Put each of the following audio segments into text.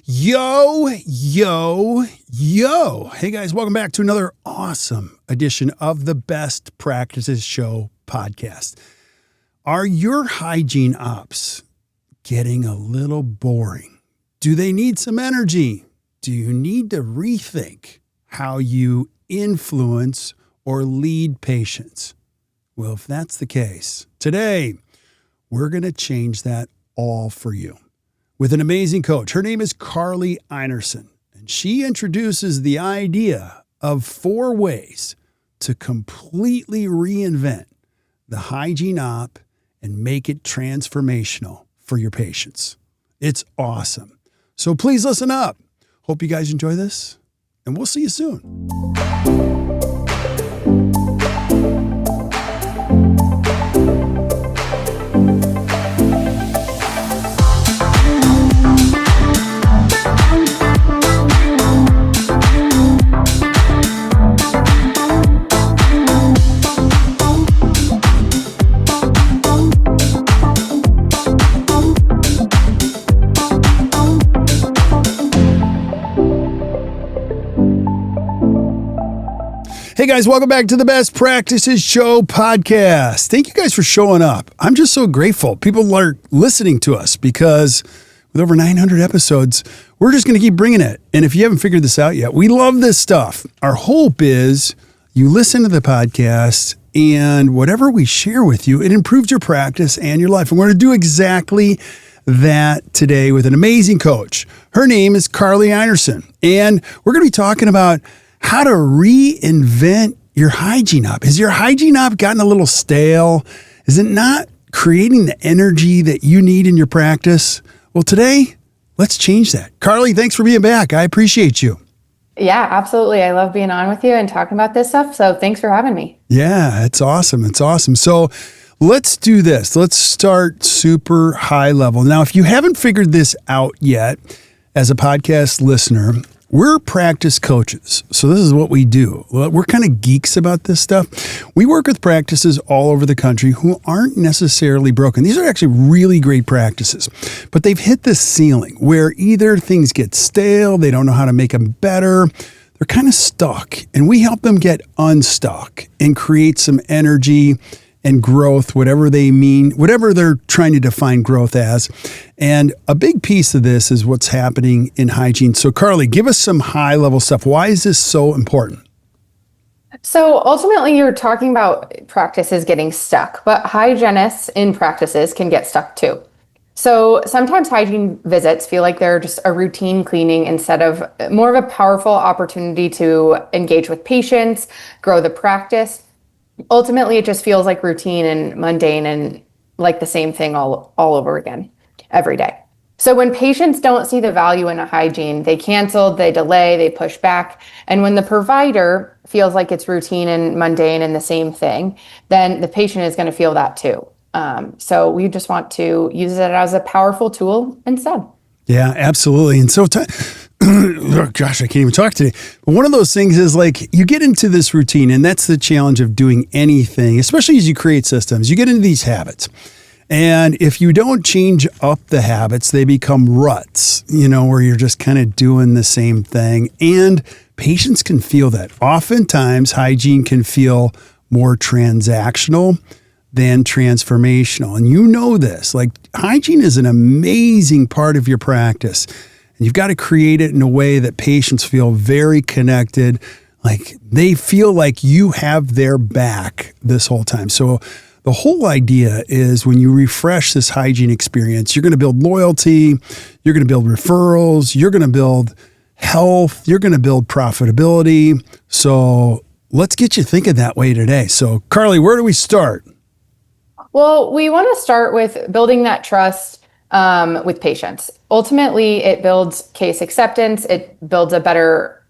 Yo, yo, yo. Hey guys, welcome back to another awesome edition of the Best Practices Show podcast. Are your hygiene ops getting a little boring? Do they need some energy? Do you need to rethink how you influence or lead patients? Well, if that's the case, today we're going to change that all for you with an amazing coach. Her name is Carlie Einarson, and she introduces the idea of 4 ways to completely reinvent the hygiene op and make it transformational for your patients. It's awesome. So please listen up. Hope you guys enjoy this, and we'll see you soon. Hey guys, welcome back to the Best Practices Show podcast. Thank you guys for showing up. I'm just so grateful. People are listening to us because with over 900 episodes, we're just going to keep bringing it. And if you haven't figured this out yet, we love this stuff. Our hope is you listen to the podcast and whatever we share with you, it improves your practice and your life. And we're going to do exactly that today with an amazing coach. Her name is Carlie Einarson. And we're going to be talking about how to reinvent your hygiene op. Has your hygiene op gotten a little stale? Is it not creating the energy that you need in your practice? Well, today, let's change that. Carlie, thanks for being back. I appreciate you. Yeah, absolutely. I love being on with you and talking about this stuff. So thanks for having me. Yeah, it's awesome. It's awesome. So let's do this. Let's start super high level. Now, if you haven't figured this out yet, as a podcast listener, we're practice coaches. So this is what we do. We're kind of geeks about this stuff. We work with practices all over the country who aren't necessarily broken. These are actually really great practices, but they've hit this ceiling where either things get stale, they don't know how to make them better, they're kind of stuck, and we help them get unstuck and create some energy and growth, whatever they mean, whatever they're trying to define growth as. And a big piece of this is what's happening in hygiene. So Carlie, give us some high level stuff. Why is this so important? So ultimately, you're talking about practices getting stuck, but hygienists in practices can get stuck too. So sometimes hygiene visits feel like they're just a routine cleaning instead of more of a powerful opportunity to engage with patients, grow the practice. Ultimately, it just feels like routine and mundane and like the same thing all over again every day. So when patients don't see the value in a hygiene, they cancel, they delay, they push back. And when the provider feels like it's routine and mundane and the same thing, then the patient is going to feel that too. So we just want to use it as a powerful tool instead. Yeah, absolutely. And so, oh, gosh, I can't even talk today. But one of those things is like you get into this routine, and that's the challenge of doing anything, especially as you create systems. You get into these habits. And if you don't change up the habits, they become ruts, where you're just kind of doing the same thing. And patients can feel that. Oftentimes, hygiene can feel more transactional than transformational. And you know this, like hygiene is an amazing part of your practice. And you've got to create it in a way that patients feel very connected, like they feel like you have their back this whole time. So the whole idea is when you refresh this hygiene experience, you're going to build loyalty, you're going to build referrals, you're going to build health, you're going to build profitability. So let's get you thinking that way today. So Carlie, where do we start? Well, we want to start with building that trust with patients. Ultimately, it builds case acceptance. It builds a better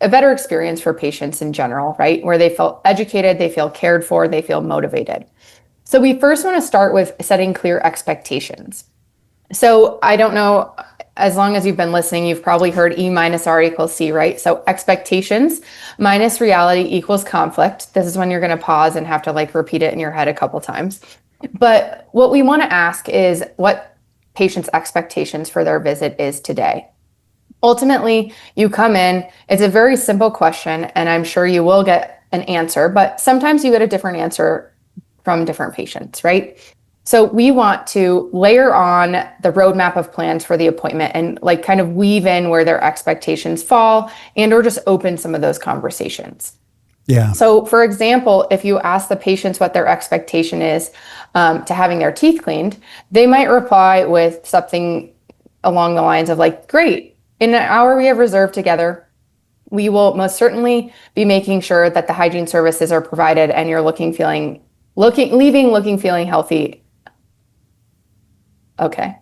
experience for patients in general, right? Where they feel educated, they feel cared for, they feel motivated. So we first want to start with setting clear expectations. So I don't know, as long as you've been listening, you've probably heard E minus R equals C, right? So expectations minus reality equals conflict. This is when you're going to pause and have to repeat it in your head a couple times. But what we want to ask is what patients' expectations for their visit is today. Ultimately, you come in, it's a very simple question, and I'm sure you will get an answer, but sometimes you get a different answer from different patients, right? So we want to layer on the roadmap of plans for the appointment and like kind of weave in where their expectations fall and or just open some of those conversations. Yeah. So for example, if you ask the patients what their expectation is to having their teeth cleaned, they might reply with something along the lines of like, great, in an hour we have reserved together, we will most certainly be making sure that the hygiene services are provided and you're leaving feeling healthy. Okay.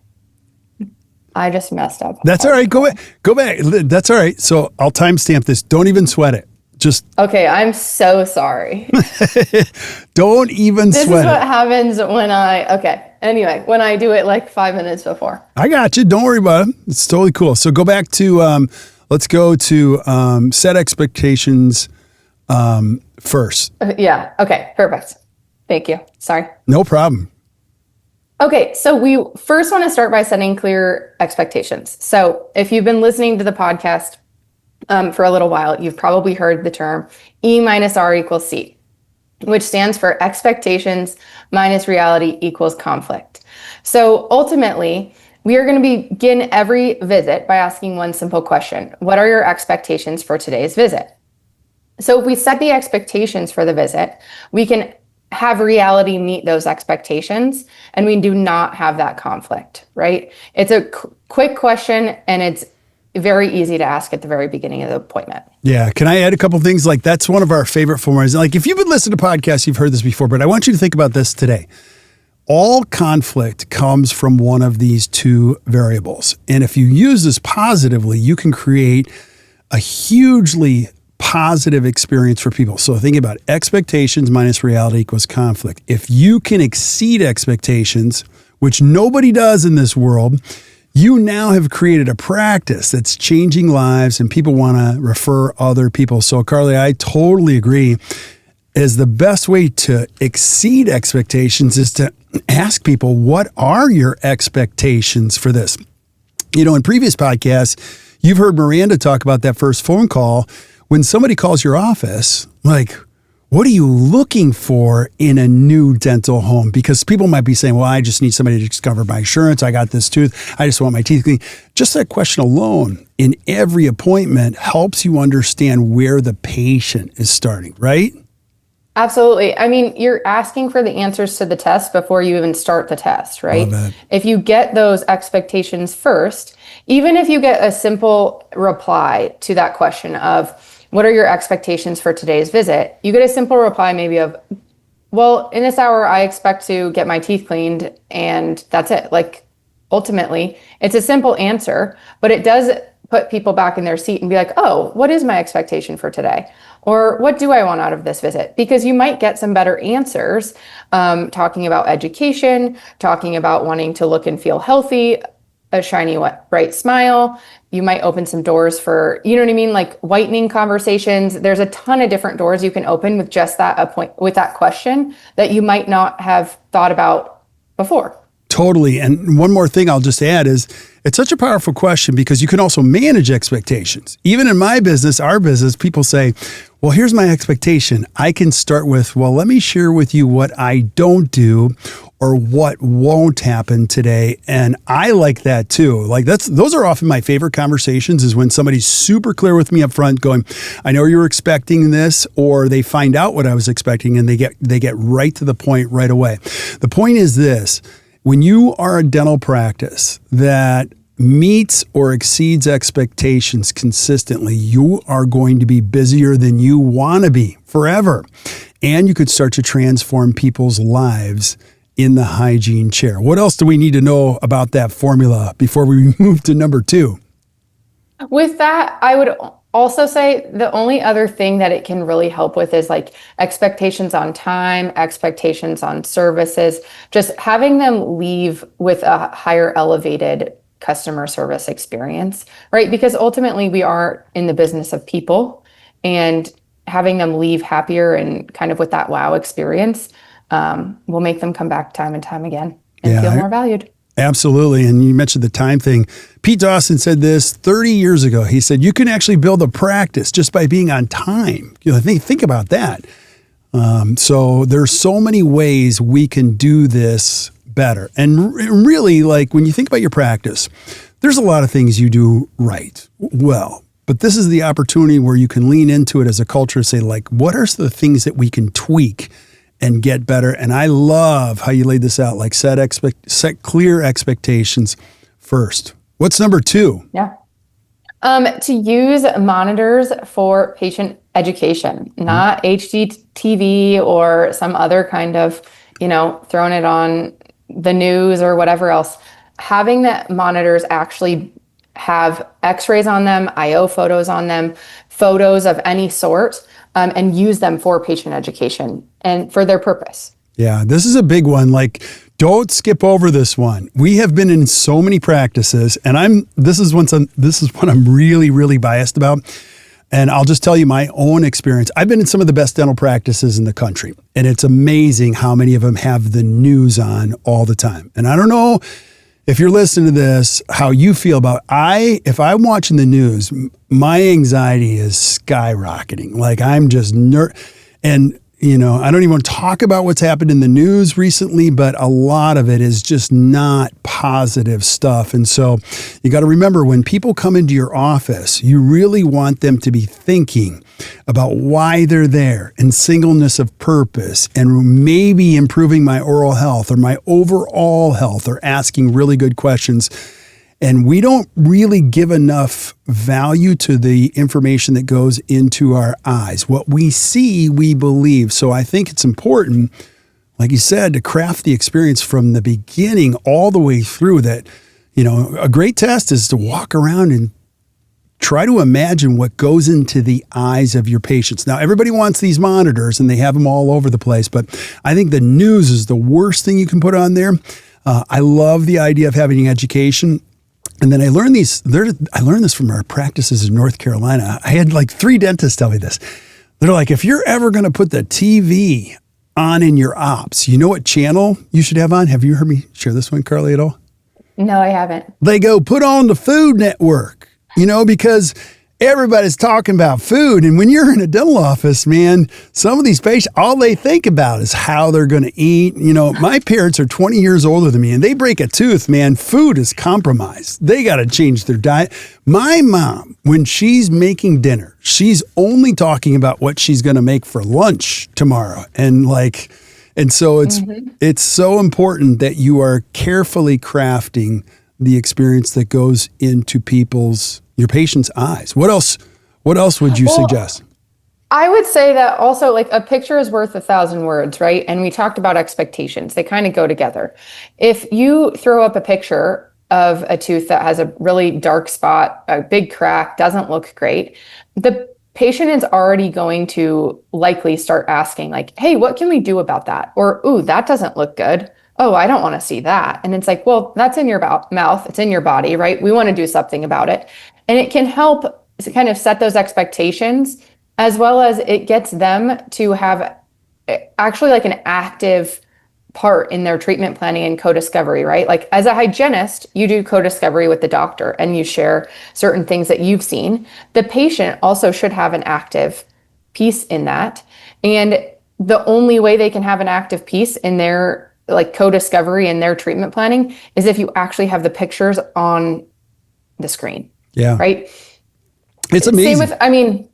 I just messed up. That's all right. Go back. That's all right. So I'll timestamp this. Don't even sweat it. Just okay. I'm so sorry. don't even this sweat is what it. happens when Anyway, when I do it like 5 minutes before. I got you. Don't worry about it. It's totally cool. So go back to, let's go to set expectations first. Yeah. Okay. Perfect. Thank you. Sorry. No problem. Okay, so we first want to start by setting clear expectations. So if you've been listening to the podcast for a little while, you've probably heard the term E minus R equals C, which stands for expectations minus reality equals conflict. So ultimately, we are going to begin every visit by asking one simple question. What are your expectations for today's visit? So if we set the expectations for the visit, we can have reality meet those expectations, and we do not have that conflict, right? It's a quick question, and it's very easy to ask at the very beginning of the appointment. Yeah. Can I add a couple things? Like that's one of our favorite formulas. Like if you've been listening to podcasts, you've heard this before, but I want you to think about this today. All conflict comes from one of these two variables. And if you use this positively, you can create a hugely positive experience for people. So think about expectations minus reality equals conflict. If you can exceed expectations, which nobody does in this world, you now have created a practice that's changing lives and people want to refer other people. So Carlie, I totally agree. Is the best way to exceed expectations is to ask people, what are your expectations for this? You know, in previous podcasts, you've heard Miranda talk about that first phone call. When somebody calls your office, like, what are you looking for in a new dental home? Because people might be saying, well, I just need somebody to discover my insurance. I got this tooth. I just want my teeth clean. Just that question alone in every appointment helps you understand where the patient is starting, right? Absolutely. I mean, you're asking for the answers to the test before you even start the test, right? If you get those expectations first, even if you get a simple reply to that question of, what are your expectations for today's visit? You get a simple reply maybe of, well, in this hour, I expect to get my teeth cleaned and that's it. Like, ultimately, it's a simple answer, but it does put people back in their seat and be like, oh, what is my expectation for today? Or what do I want out of this visit? Because you might get some better answers talking about education, talking about wanting to look and feel healthy, a shiny, bright smile. You might open some doors for, you know what I mean? Like whitening conversations. There's a ton of different doors you can open with just with that question that you might not have thought about before. Totally. And one more thing I'll just add is it's such a powerful question because you can also manage expectations. Even in my business, our business, people say, well, here's my expectation. I can start with, well, let me share with you what I don't do or what won't happen today. And I like that too. Like those are often my favorite conversations is when somebody's super clear with me up front going, I know you were expecting this, or they find out what I was expecting and they get right to the point right away. The point is this. When you are a dental practice that meets or exceeds expectations consistently, you are going to be busier than you want to be forever. And you could start to transform people's lives in the hygiene chair. What else do we need to know about that formula before we move to number 2? With that, I would also say the only other thing that it can really help with is like expectations on time, expectations on services, just having them leave with a higher elevated customer service experience, right? Because ultimately we are in the business of people, and having them leave happier and kind of with that wow experience will make them come back time and time again and feel more valued. Absolutely. And you mentioned the time thing. Pete Dawson said this 30 years ago. He said, you can actually build a practice just by being on time. Think about that. So there's so many ways we can do this better. And really, like when you think about your practice, there's a lot of things you do right well. But this is the opportunity where you can lean into it as a culture and say, like, what are the things that we can tweak and get better? And I love how you laid this out, like set clear expectations first. What's number 2? Yeah. To use monitors for patient education, not HGTV or some other kind of, throwing it on the news or whatever else. Having the monitors actually have x-rays on them, IO photos on them, photos of any sort, and use them for patient education and for their purpose. Yeah, this is a big one. Like, don't skip over this one. We have been in so many practices, and this is what I'm really, really biased about. And I'll just tell you my own experience. I've been in some of the best dental practices in the country, and it's amazing how many of them have the news on all the time. And I don't know if you're listening to this, how you feel about if I'm watching the news, my anxiety is skyrocketing. Like I'm just and I don't even want to talk about what's happened in the news recently, but a lot of it is just not positive stuff. And so you got to remember, when people come into your office, you really want them to be thinking about why they're there and singleness of purpose and maybe improving my oral health or my overall health or asking really good questions. And we don't really give enough value to the information that goes into our eyes. What we see, we believe. So I think it's important, like you said, to craft the experience from the beginning all the way through. That, a great test is to walk around and try to imagine what goes into the eyes of your patients. Now, everybody wants these monitors and they have them all over the place, but I think the news is the worst thing you can put on there. I love the idea of having education. And then I learned this from our practices in North Carolina. I had like 3 dentists tell me this. They're like, if you're ever going to put the TV on in your ops, you know what channel you should have on? Have you heard me share this one, Carlie, at all? No, I haven't. They go, put on the Food Network, because everybody's talking about food. And when you're in a dental office, man, some of these patients, all they think about is how they're going to eat. My parents are 20 years older than me, and they break a tooth, man, food is compromised. They got to change their diet. My mom, when she's making dinner, she's only talking about what she's going to make for lunch tomorrow. And so it's so important that you are carefully crafting the experience that goes into your patient's eyes. What else would you suggest? I would say that also, like, a picture is worth 1,000 words, right? And we talked about expectations. They kind of go together. If you throw up a picture of a tooth that has a really dark spot, a big crack, doesn't look great, the patient is already going to likely start asking, like, hey, what can we do about that? Or, ooh, that doesn't look good. Oh, I don't want to see that. And it's like, well, that's in your mouth. It's in your body, right? We want to do something about it. And it can help to kind of set those expectations, as well as it gets them to have actually like an active part in their treatment planning and co-discovery, right? Like, as a hygienist, you do co-discovery with the doctor and you share certain things that you've seen. The patient also should have an active piece in that. And the only way they can have an active piece in their co-discovery and their treatment planning is if you actually have the pictures on the screen. Yeah. Right. It's amazing. Same with,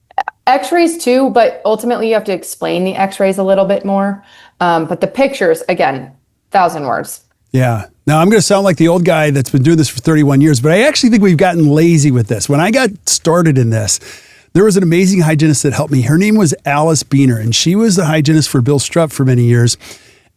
x-rays too, but ultimately you have to explain the x-rays a little bit more. But the pictures, again, 1,000 words. Yeah. Now I'm going to sound like the old guy that's been doing this for 31 years, but I actually think we've gotten lazy with this. When I got started in this, there was an amazing hygienist that helped me. Her name was Alice Beener, and she was the hygienist for Bill Strupp for many years.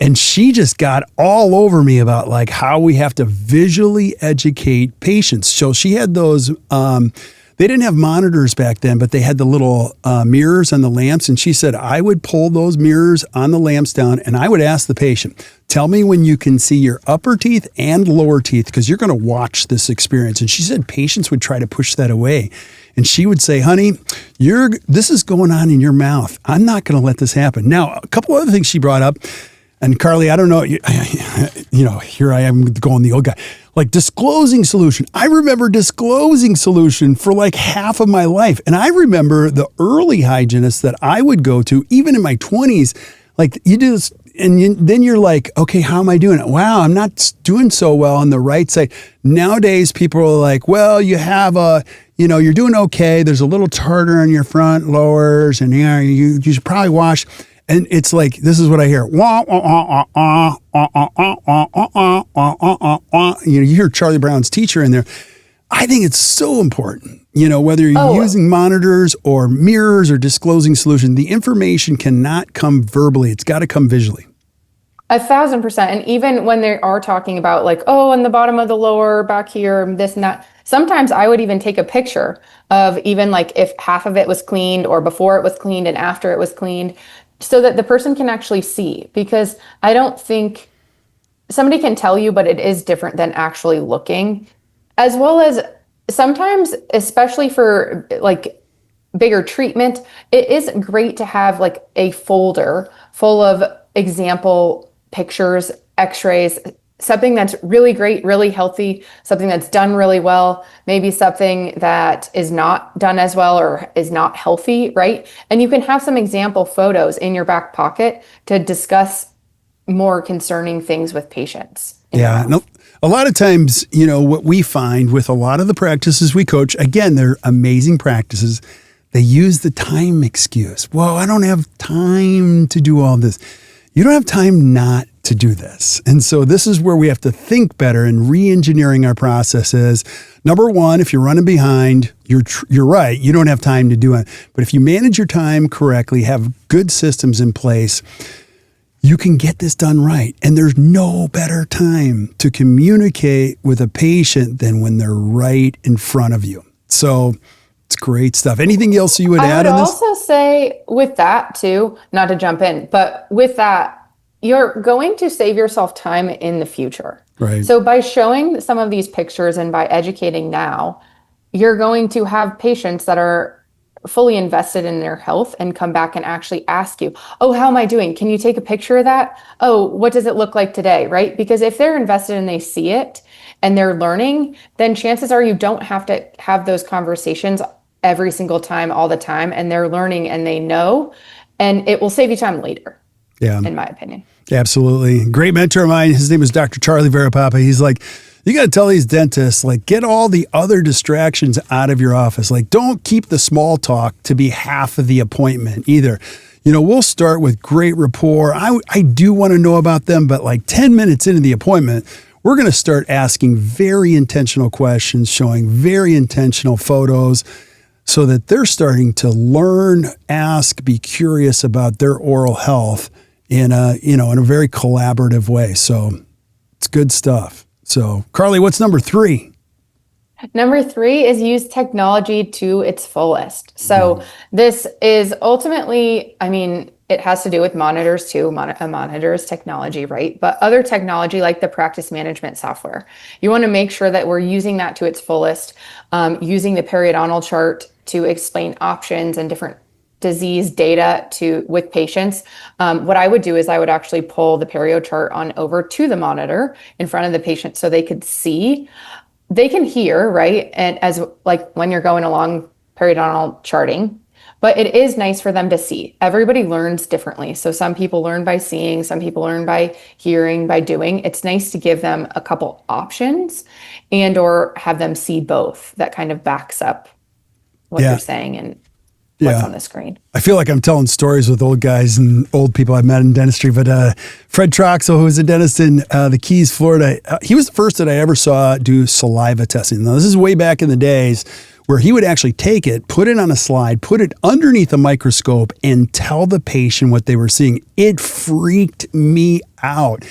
And she just got all over me about like how we have to visually educate patients. So she had those, they didn't have monitors back then, but they had the little mirrors on the lamps. And she said, I would pull those mirrors on the lamps down and I would ask the patient, tell me when you can see your upper teeth and lower teeth, because you're going to watch this experience. And she said patients would try to push that away. And she would say, honey, this is going on in your mouth. I'm not going to let this happen. Now, a couple other things she brought up. And Carlie, I don't know, here I am going the old guy, like disclosing solution. I remember disclosing solution for like half of my life. And I remember the early hygienists that I would go to, even in my 20s, like you do this, and then you're like, okay, how am I doing it? Wow, I'm not doing so well on the right side. Nowadays, people are like, well, you have you're doing okay. There's a little tartar on your front lowers, and you should probably wash. And it's like, this is what I hear. You hear Charlie Brown's teacher in there. I think it's so important, whether you're using monitors or mirrors or disclosing solution, the information cannot come verbally. It's got to come visually. 1,000%. And even when they are talking about like, in the bottom of the lower back here, this and that, sometimes I would even take a picture of even like if half of it was cleaned or before it was cleaned and after it was cleaned, so that the person can actually see, because I don't think somebody can tell you, but it is different than actually looking. As well as sometimes, especially for like bigger treatment, it is great to have like a folder full of example pictures, x-rays, something that's really great, really healthy, something that's done really well, maybe something that is not done as well or is not healthy, right? And you can have some example photos in your back pocket to discuss more concerning things with patients. Yeah, no, a lot of times, what we find with a lot of the practices we coach, again, they're amazing practices. They use the time excuse. Well, I don't have time to do all this. You don't have time not to do this. And so this is where we have to think better in re-engineering our processes. Number one, if you're running behind, you're right. You don't have time to do it. But if you manage your time correctly, have good systems in place, you can get this done right. And there's no better time to communicate with a patient than when they're right in front of you. So it's great stuff. Anything else you would add on this? I would also say with that too, not to jump in, but with that, you're going to save yourself time in the future. Right. So by showing some of these pictures and by educating now, you're going to have patients that are fully invested in their health and come back and actually ask you, oh, how am I doing? Can you take a picture of that? Oh, what does it look like today? Right? Because if they're invested and they see it and they're learning, then chances are you don't have to have those conversations every single time, all the time, and they're learning and they know, and it will save you time later. Yeah. In my opinion. Absolutely. Great mentor of mine. His name is Dr. Charlie Verapapa. He's like, you got to tell these dentists, like, get all the other distractions out of your office. Like, don't keep the small talk to be half of the appointment either. We'll start with great rapport. I do want to know about them, but like 10 minutes into the appointment, we're going to start asking very intentional questions, showing very intentional photos, so that they're starting to learn, ask, be curious about their oral health in a very collaborative way. So it's good stuff. So Carlie, what's number 3? Number 3 is use technology to its fullest. So this is ultimately, it has to do with monitors too. A monitor is technology, right? But other technology like the practice management software, you want to make sure that we're using that to its fullest, using the periodontal chart to explain options and different disease data with patients. What I would do is I would actually pull the perio chart on over to the monitor in front of the patient so they could see. They can hear, right? And as like when you're going along periodontal charting, but it is nice for them to see. Everybody learns differently. So some people learn by seeing, some people learn by hearing, by doing. It's nice to give them a couple options and or have them see both. That kind of backs up what you're saying and what's on the screen. I feel like I'm telling stories with old guys and old people I've met in dentistry, but Fred Troxel, who was a dentist in the Keys, Florida, he was the first that I ever saw do saliva testing. Now, this is way back in the days where he would actually take it, put it on a slide, put it underneath a microscope, and tell the patient what they were seeing. It freaked me out.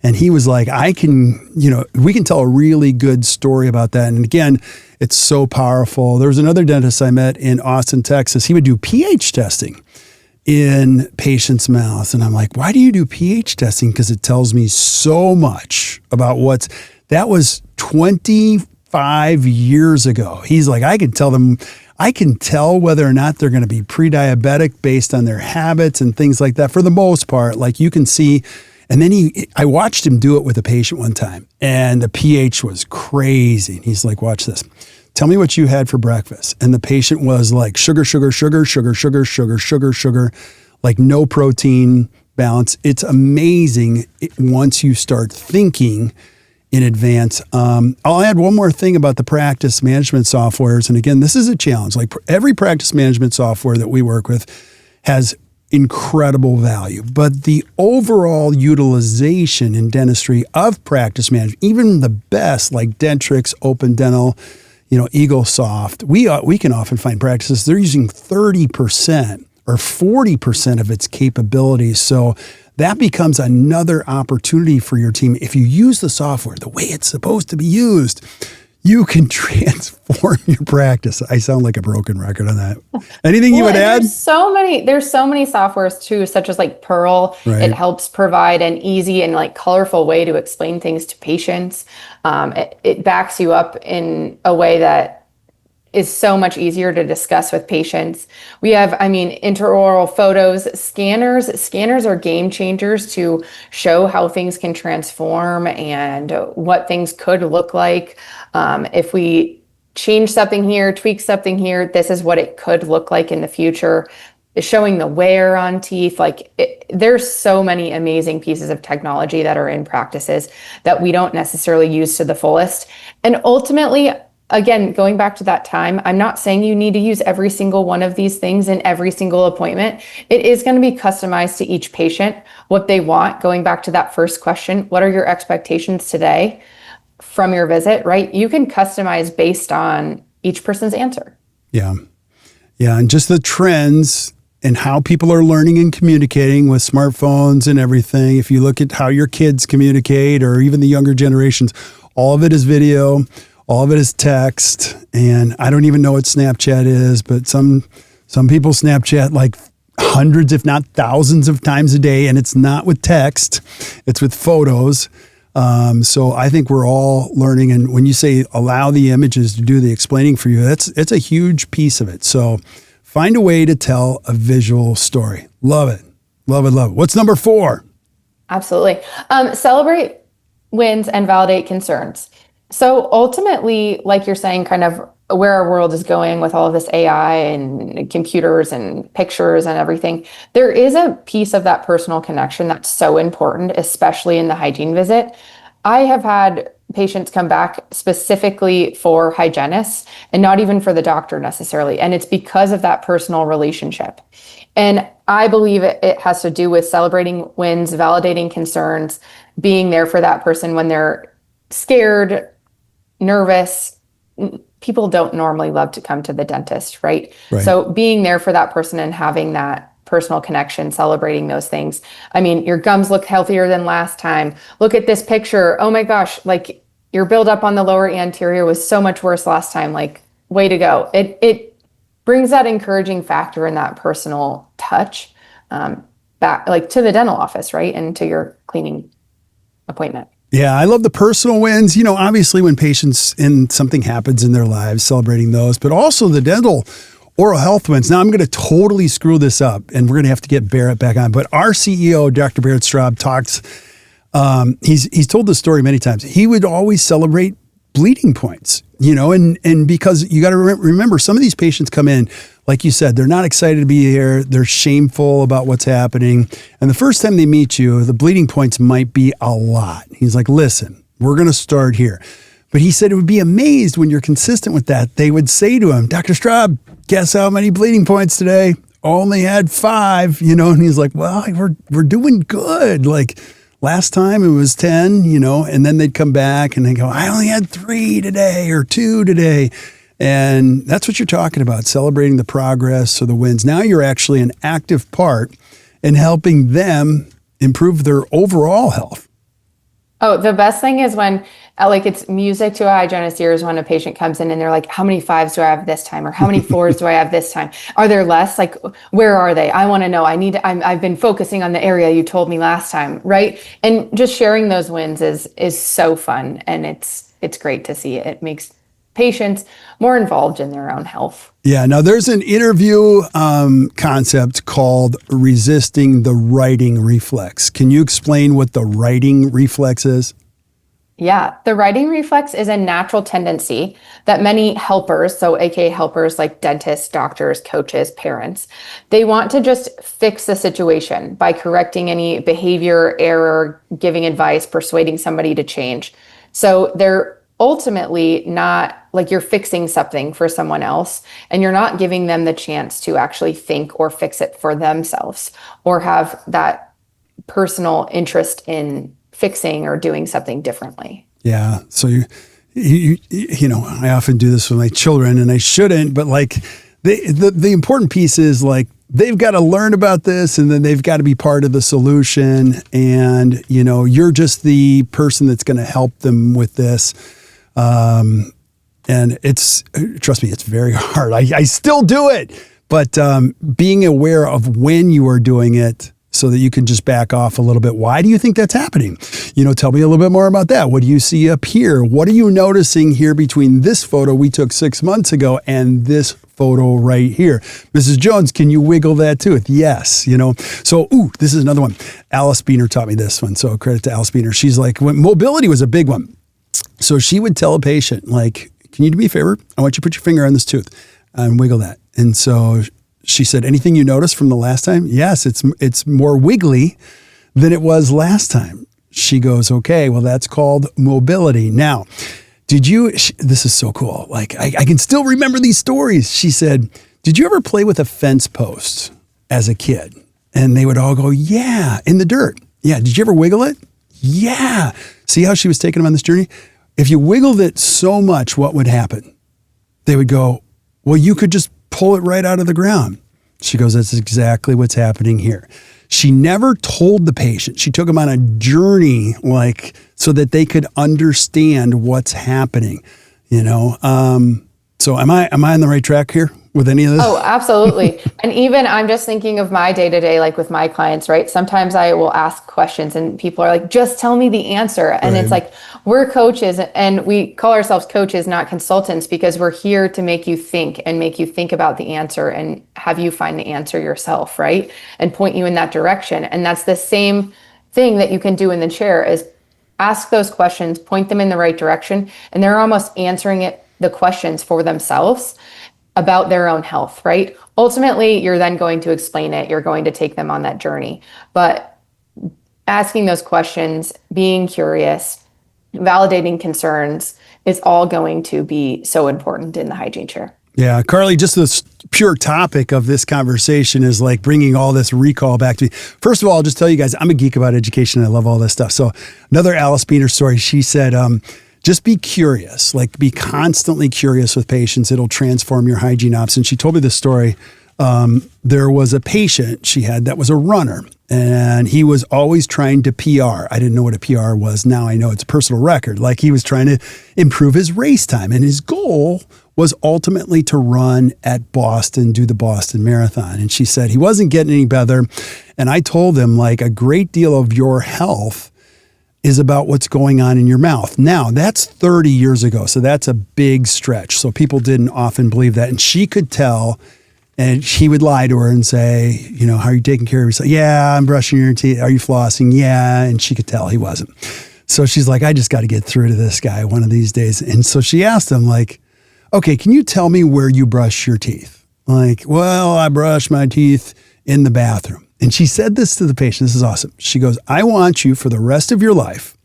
And he was like, we can tell a really good story about that. And again, it's so powerful. There was another dentist I met in Austin, Texas. He would do pH testing in patients' mouths. And I'm like, why do you do pH testing? Because it tells me so much about that was 25 years ago. He's like, I can tell whether or not they're going to be pre-diabetic based on their habits and things like that. For the most part, like you can see. And then I watched him do it with a patient one time, and the pH was crazy. And he's like, watch this. Tell me what you had for breakfast. And the patient was like sugar, sugar, sugar, sugar, sugar, sugar, sugar, sugar, like no protein balance. It's amazing once you start thinking in advance. I'll add one more thing about the practice management softwares. And again, this is a challenge. Like every practice management software that we work with has incredible value, but the overall utilization in dentistry of practice management, even the best like Dentrix, Open Dental, EagleSoft, we can often find practices, they're using 30% or 40% of its capabilities. So that becomes another opportunity for your team. If you use the software the way it's supposed to be used, you can transform your practice. I sound like a broken record on that. Anything you would add? There's so many softwares too, such as like Pearl. Right. It helps provide an easy and like colorful way to explain things to patients. It backs you up in a way that is so much easier to discuss with patients. We have, intraoral photos, scanners. Scanners are game changers to show how things can transform and what things could look like. If we change something here, tweak something here, this is what it could look like in the future. Showing the wear on teeth. There's so many amazing pieces of technology that are in practices that we don't necessarily use to the fullest. And ultimately, again, going back to that time, I'm not saying you need to use every single one of these things in every single appointment. It is going to be customized to each patient, what they want. Going back to that first question, what are your expectations today from your visit, right? You can customize based on each person's answer. Yeah. Yeah. And just the trends and how people are learning and communicating with smartphones and everything. If you look at how your kids communicate or even the younger generations, all of it is video. All of it is text, and I don't even know what Snapchat is, but some people Snapchat like hundreds, if not thousands of times a day, and it's not with text, it's with photos. So I think we're all learning, and when you say allow the images to do the explaining for you, it's a huge piece of it. So find a way to tell a visual story. Love it. Love it, love it. What's number 4? Absolutely. Celebrate wins and validate concerns. So ultimately, like you're saying, kind of where our world is going with all of this AI and computers and pictures and everything, there is a piece of that personal connection that's so important, especially in the hygiene visit. I have had patients come back specifically for hygienists and not even for the doctor necessarily. And it's because of that personal relationship. And I believe it has to do with celebrating wins, validating concerns, being there for that person when they're scared, nervous. People don't normally love to come to the dentist, right? So being there for that person and having that personal connection, celebrating those things. Your gums look healthier than last time. Look at this picture. Oh my gosh, like your buildup on the lower anterior was so much worse last time. Like, way to go. It brings that encouraging factor and that personal touch back, like to the dental office, right? And to your cleaning appointment. Yeah, I love the personal wins. Obviously when patients and something happens in their lives, celebrating those, but also the dental oral health wins. Now I'm going to totally screw this up and we're going to have to get Behrendt back on, but our CEO, Dr. Behrendt talks, he's told this story many times. He would always celebrate bleeding points, and because you got to remember some of these patients come in, like you said, they're not excited to be here. They're shameful about what's happening. And the first time they meet you, the bleeding points might be a lot. He's like, listen, we're going to start here. But he said it would be amazed when you're consistent with that. They would say to him, Dr. Straub, guess how many bleeding points today? Only had 5, and he's like, well, we're doing good. Like last time it was 10, and then they'd come back and they go, I only had 3 today or 2 today. And that's what you're talking about, celebrating the progress or the wins. Now you're actually an active part in helping them improve their overall health. Oh, the best thing is when, it's music to a hygienist's ears when a patient comes in and they're like, how many 5s do I have this time? Or how many 4s do I have this time? Are there less? Like, where are they? I want to know. I've been focusing on the area you told me last time, right? And just sharing those wins is so fun. And it's great to see. It makes patients more involved in their own health. Yeah. Now there's an interview concept called resisting the writing reflex. Can you explain what the writing reflex is? Yeah, the writing reflex is a natural tendency that many helpers, so aka helpers like dentists, doctors, coaches, parents, they want to just fix the situation by correcting any behavior, error, giving advice, persuading somebody to change. So they're ultimately not like you're fixing something for someone else, and you're not giving them the chance to actually think or fix it for themselves or have that personal interest in fixing or doing something differently. Yeah. So you know, I often do this with my children, and I shouldn't, but like the important piece is like they've got to learn about this, and then they've got to be part of the solution. And, you know, you're just the person that's going to help them with this. And it's, trust me, it's very hard. I still do it, but being aware of when you are doing it, so that you can just back off a little bit. Why do you think that's happening? You know, tell me a little bit more about that. What do you see up here? What are you noticing here between this photo we took 6 months ago and this photo right here? Mrs. Jones, can you wiggle that tooth? Yes, you know. So, this is another one. Alice Beaner taught me this one. So credit to Alice Beaner. She's like, when mobility was a big one. So she would tell a patient, like, can you do me a favor? I want you to put your finger on this tooth and wiggle that. And so she said, anything you noticed from the last time? Yes, it's more wiggly than it was last time. She goes, okay, well, that's called mobility. Now, this is so cool. Like, I can still remember these stories. She said, did you ever play with a fence post as a kid? And they would all go, yeah, in the dirt. Yeah, did you ever wiggle it? Yeah. See how she was taking them on this journey? If you wiggled it so much, what would happen? They would go, well, you could just pull it right out of the ground. She goes, that's exactly what's happening here. She never told the patient. She took them on a journey, like, so that they could understand what's happening, you know? So am I on the right track here with any of this? Oh, absolutely. And even I'm just thinking of my day-to-day, like with my clients, right? Sometimes I will ask questions and people are like, just tell me the answer. And It's like, we're coaches and we call ourselves coaches, not consultants, because we're here to make you think and make you think about the answer and have you find the answer yourself, right? And point you in that direction. And that's the same thing that you can do in the chair is ask those questions, point them in the right direction. And they're almost answering the questions for themselves about their own health, right? Ultimately, you're then going to explain it. You're going to take them on that journey. But asking those questions, being curious, validating concerns is all going to be so important in the hygiene chair. Yeah, Carlie, just this pure topic of this conversation is like bringing all this recall back to me. First of all, I'll just tell you guys, I'm a geek about education. I love all this stuff. So another Alice Beaner story, she said, just be curious, like be constantly curious with patients. It'll transform your hygiene ops. And she told me this story. There was a patient she had that was a runner and he was always trying to PR. I didn't know what a PR was. Now I know it's a personal record. Like he was trying to improve his race time and his goal was ultimately to run at Boston, do the Boston Marathon. And she said he wasn't getting any better. And I told him like a great deal of your health is about what's going on in your mouth. Now, that's 30 years ago, so that's a big stretch. So people didn't often believe that. And she could tell, and he would lie to her and say, you know, how are you taking care of yourself? Yeah, I'm brushing your teeth. Are you flossing? Yeah. And she could tell he wasn't. So she's like, I just got to get through to this guy one of these days. And so she asked him like, okay, can you tell me where you brush your teeth? Like, well, I brush my teeth in the bathroom. And she said this to the patient. This is awesome. She goes, I want you for the rest of your life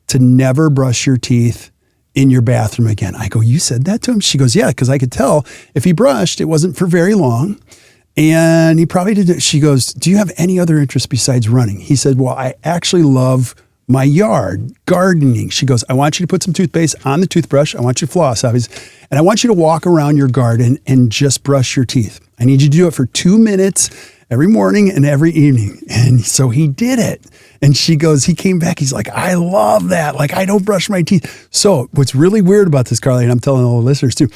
to never brush your teeth in your bathroom again. I go, you said that to him? She goes, yeah, because I could tell if he brushed, it wasn't for very long. And he probably didn't. She goes, do you have any other interest besides running? He said, well, I actually love my yard, gardening. She goes, I want you to put some toothpaste on the toothbrush. I want you to floss, obviously. And I want you to walk around your garden and just brush your teeth. I need you to do it for 2 minutes every morning and every evening. And so he did it. And she goes, he came back. He's like, I love that. Like, I don't brush my teeth. So what's really weird about this, Carlie, and I'm telling all the listeners too,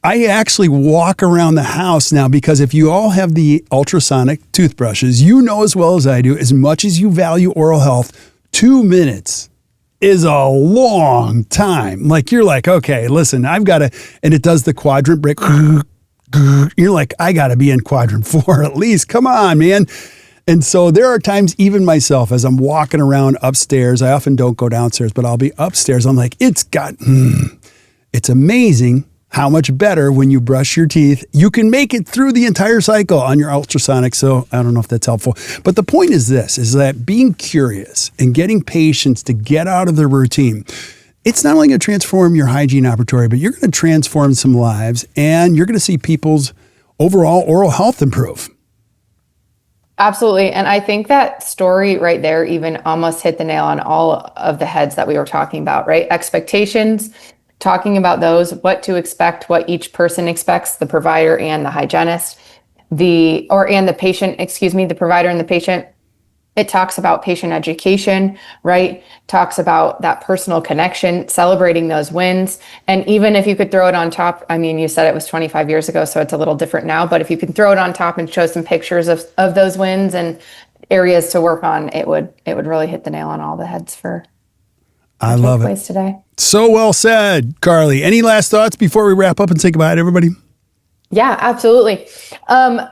I actually walk around the house now because if you all have the ultrasonic toothbrushes, you know as well as I do, as much as you value oral health, 2 minutes is a long time. Like you're like, okay, listen, I've got to, and it does the quadrant break. You're like, I got to be in quadrant 4 at least. Come on, man. And so there are times, even myself, as I'm walking around upstairs, I often don't go downstairs, but I'll be upstairs. I'm like, it's amazing how much better when you brush your teeth. You can make it through the entire cycle on your ultrasonic. So I don't know if that's helpful. But the point is this, is that being curious and getting patients to get out of their routine, it's not only going to transform your hygiene operatory, but you're going to transform some lives and you're going to see people's overall oral health improve. Absolutely. And I think that story right there even almost hit the nail on all of the heads that we were talking about, right? Expectations, talking about those, what to expect, what each person expects, the provider and the hygienist, the patient, the provider and the patient. It talks about patient education, right? Talks about that personal connection, celebrating those wins. And even if you could throw it on top, I mean, you said it was 25 years ago, so it's a little different now, but if you could throw it on top and show some pictures of those wins and areas to work on, it would really hit the nail on all the heads for I love it today. So well said, Carlie. Any last thoughts before we wrap up and say goodbye to everybody? Yeah, absolutely.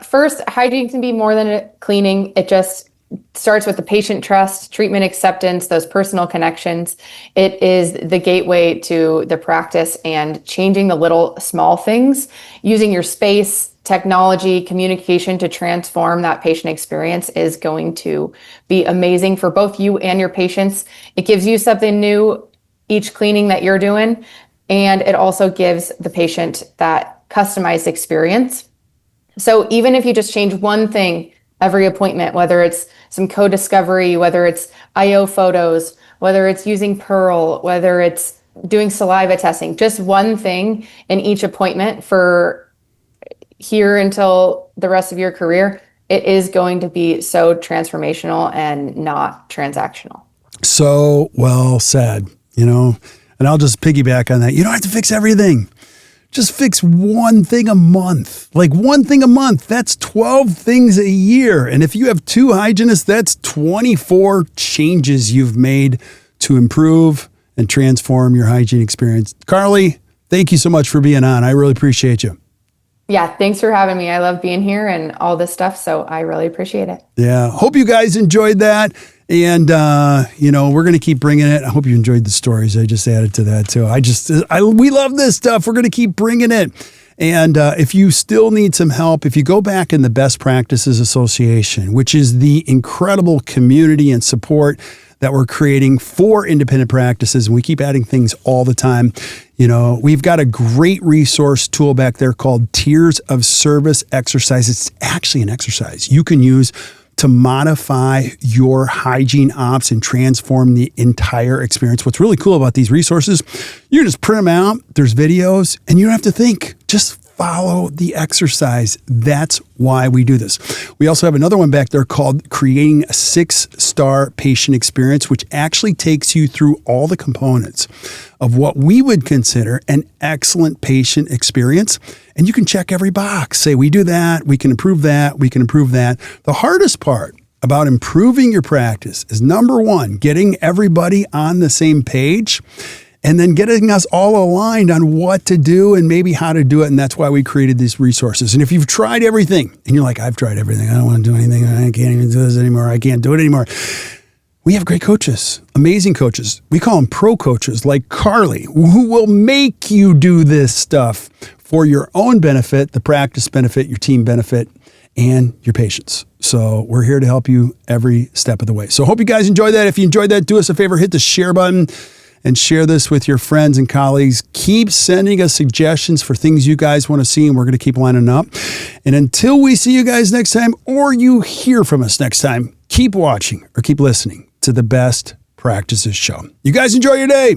First, hygiene can be more than a cleaning. It just starts with the patient trust, treatment acceptance, those personal connections. It is the gateway to the practice and changing the little small things, using your space, technology, communication to transform that patient experience is going to be amazing for both you and your patients. It gives you something new each cleaning that you're doing, and it also gives the patient that customized experience. So even if you just change one thing every appointment, whether it's some co-discovery, whether it's IO photos, whether it's using Pearl, whether it's doing saliva testing, just one thing in each appointment for here until the rest of your career, it is going to be so transformational and not transactional. So well said, and I'll just piggyback on that. You don't have to fix everything. Just fix one thing a month. Like one thing a month, that's 12 things a year. And if you have 2 hygienists, that's 24 changes you've made to improve and transform your hygiene experience. Carlie, thank you so much for being on. I really appreciate you. Yeah, thanks for having me. I love being here and all this stuff, so I really appreciate it. Yeah, hope you guys enjoyed that. And, we're going to keep bringing it. I hope you enjoyed the stories. I just added to that too. We love this stuff. We're going to keep bringing it. And if you still need some help, if you go back in the Best Practices Association, which is the incredible community and support that we're creating for independent practices, and we keep adding things all the time. We've got a great resource tool back there called Tiers of Service Exercise. It's actually an exercise you can use to modify your hygiene ops and transform the entire experience. What's really cool about these resources, you just print them out, there's videos, and you don't have to think. Just follow the exercise. That's why we do this. We also have another one back there called Creating a 6-Star Patient Experience, which actually takes you through all the components of what we would consider an excellent patient experience. And you can check every box. Say, we do that, we can improve that, we can improve that. The hardest part about improving your practice is, number one, getting everybody on the same page, and then getting us all aligned on what to do and maybe how to do it. And that's why we created these resources. And if you've tried everything and you're like, I've tried everything, I don't want to do anything, I can't even do this anymore, I can't do it anymore. We have great coaches, amazing coaches. We call them pro coaches like Carlie, who will make you do this stuff for your own benefit, the practice benefit, your team benefit, and your patients. So we're here to help you every step of the way. So hope you guys enjoyed that. If you enjoyed that, do us a favor, hit the share button and share this with your friends and colleagues. Keep sending us suggestions for things you guys want to see, and we're going to keep lining up. And until we see you guys next time, or you hear from us next time, keep watching or keep listening to the Best Practices Show. You guys enjoy your day.